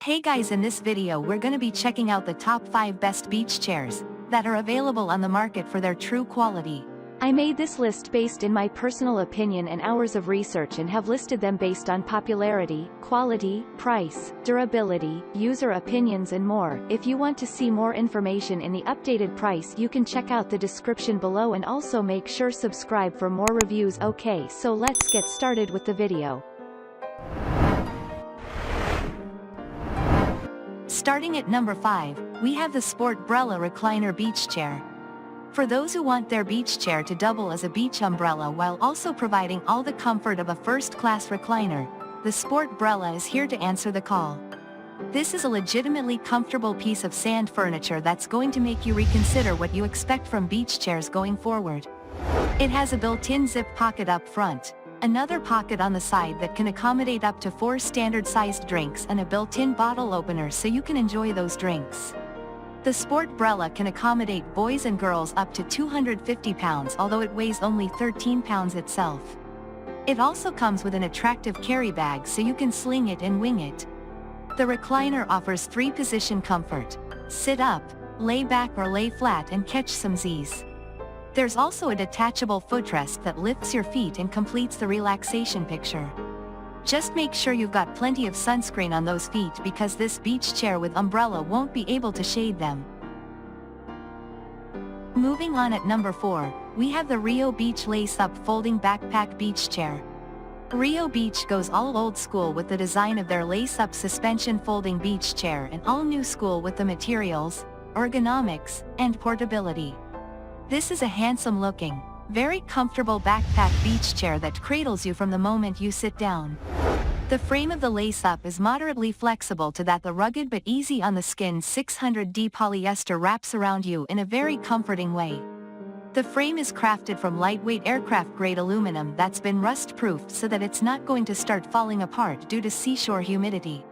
Hey guys, in this video we're gonna be checking out the top 5 best beach chairs that are available on the market for their true quality. I made this list based in my personal opinion and hours of research and have listed them based on popularity, quality, price, durability, user opinions and more. If you want to see more information in the updated price, you can check out the description below and also make sure subscribe for more reviews. Okay, so let's get started with the video. Starting at number 5, we have the Sport-Brella Recliner Beach Chair. For those who want their beach chair to double as a beach umbrella while also providing all the comfort of a first-class recliner, the Sport-Brella is here to answer the call. This is a legitimately comfortable piece of sand furniture that's going to make you reconsider what you expect from beach chairs going forward. It has a built-in zip pocket up front, another pocket on the side that can accommodate up to 4 standard-sized drinks and a built-in bottle opener so you can enjoy those drinks. The Sport-Brella can accommodate boys and girls up to 250 pounds, although it weighs only 13 pounds itself. It also comes with an attractive carry bag so you can sling it and wing it. The recliner offers 3-position comfort: sit up, lay back or lay flat and catch some Z's. There's also a detachable footrest that lifts your feet and completes the relaxation picture. Just make sure you've got plenty of sunscreen on those feet because this beach chair with umbrella won't be able to shade them. Moving on, at number 4, we have the Rio Beach Lace-Up Folding Backpack Beach Chair. Rio Beach goes all old school with the design of their lace-up suspension folding beach chair and all new school with the materials, ergonomics, and portability. This is a handsome-looking, very comfortable backpack beach chair that cradles you from the moment you sit down. The frame of the lace-up is moderately flexible to that the rugged but easy on the skin 600D polyester wraps around you in a very comforting way. The frame is crafted from lightweight aircraft-grade aluminum that's been rust-proofed so that it's not going to start falling apart due to seashore humidity.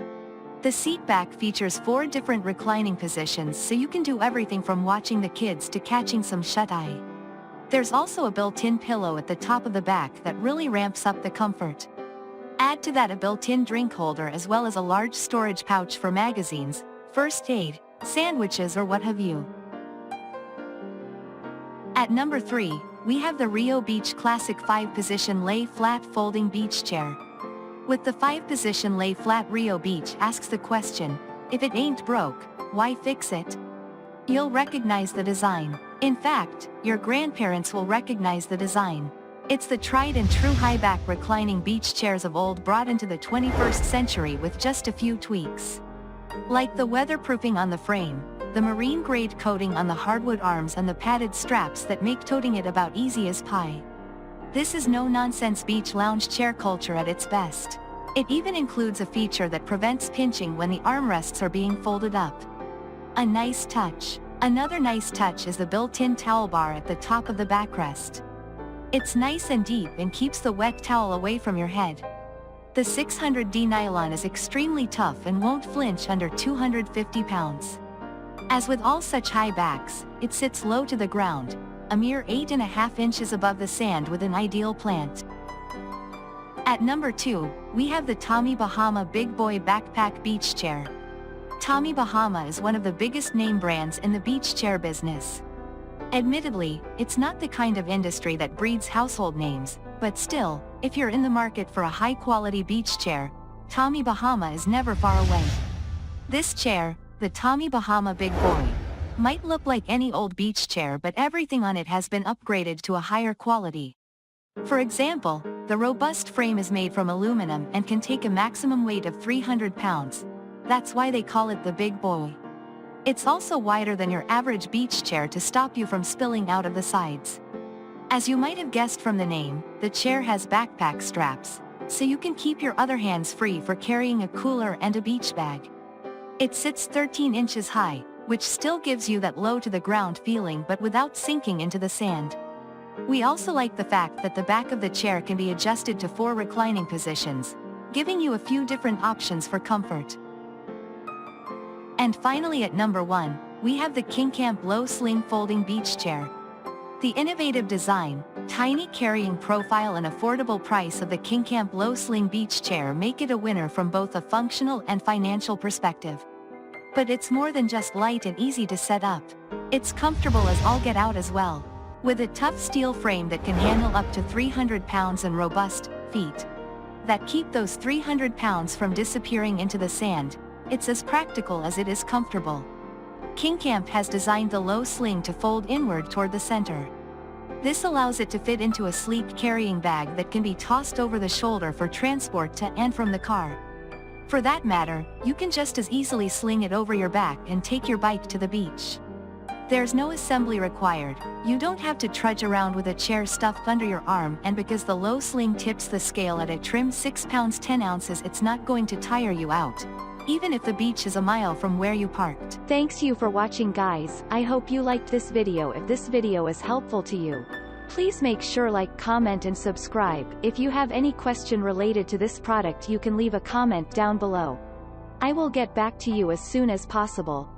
The seat back features 4 different reclining positions so you can do everything from watching the kids to catching some shut-eye. There's also a built-in pillow at the top of the back that really ramps up the comfort. Add to that a built-in drink holder as well as a large storage pouch for magazines, first aid, sandwiches or what have you. At number 3, we have the Rio Beach Classic 5-Position Lay Flat Folding Beach Chair. With the 5-position lay flat, Rio Beach asks the question, if it ain't broke, why fix it? You'll recognize the design. In fact, your grandparents will recognize the design. It's the tried and true high-back reclining beach chairs of old brought into the 21st century with just a few tweaks. Like the weatherproofing on the frame, the marine-grade coating on the hardwood arms and the padded straps that make toting it about easy as pie. This is no-nonsense beach lounge chair culture at its best. It even includes a feature that prevents pinching when the armrests are being folded up. A nice touch. Another nice touch is the built-in towel bar at the top of the backrest. It's nice and deep and keeps the wet towel away from your head. The 600D nylon is extremely tough and won't flinch under 250 pounds. As with all such high backs, it sits low to the ground, a mere 8.5 inches above the sand with an ideal plant. At number 2, we have the Tommy Bahama Big Boy Backpack Beach Chair. Tommy Bahama is one of the biggest name brands in the beach chair business. Admittedly, it's not the kind of industry that breeds household names, but still, if you're in the market for a high-quality beach chair, Tommy Bahama is never far away. This chair, the Tommy Bahama Big Boy, might look like any old beach chair, but everything on it has been upgraded to a higher quality. For example, the robust frame is made from aluminum and can take a maximum weight of 300 pounds. That's why they call it the Big Boy. It's also wider than your average beach chair to stop you from spilling out of the sides. As you might have guessed from the name, the chair has backpack straps, so you can keep your other hands free for carrying a cooler and a beach bag. It sits 13 inches high, which still gives you that low to the ground feeling but without sinking into the sand. We also like the fact that the back of the chair can be adjusted to 4 reclining positions, giving you a few different options for comfort. And finally, at number 1, we have the KingCamp Low Sling Folding Beach Chair. The innovative design, Tiny carrying profile and affordable price of the KingCamp Low Sling Beach Chair make it a winner from both a functional and financial perspective. But it's more than just light and easy to set up. It's comfortable as all get out as well. With a tough steel frame that can handle up to 300 pounds and robust feet that keep those 300 pounds from disappearing into the sand, it's as practical as it is comfortable. KingCamp has designed the low sling to fold inward toward the center. This allows it to fit into a sleek carrying bag that can be tossed over the shoulder for transport to and from the car. For that matter, you can just as easily sling it over your back and take your bike to the beach. There's no assembly required, you don't have to trudge around with a chair stuffed under your arm, and because the low sling tips the scale at a trim 6 pounds 10 ounces, it's not going to tire you out, even if the beach is a mile from where you parked. Thanks you for watching, guys. I hope you liked this video. If this video is helpful to you, please make sure like, comment and subscribe. If you have any question related to this product, you can leave a comment down below. I will get back to you as soon as possible.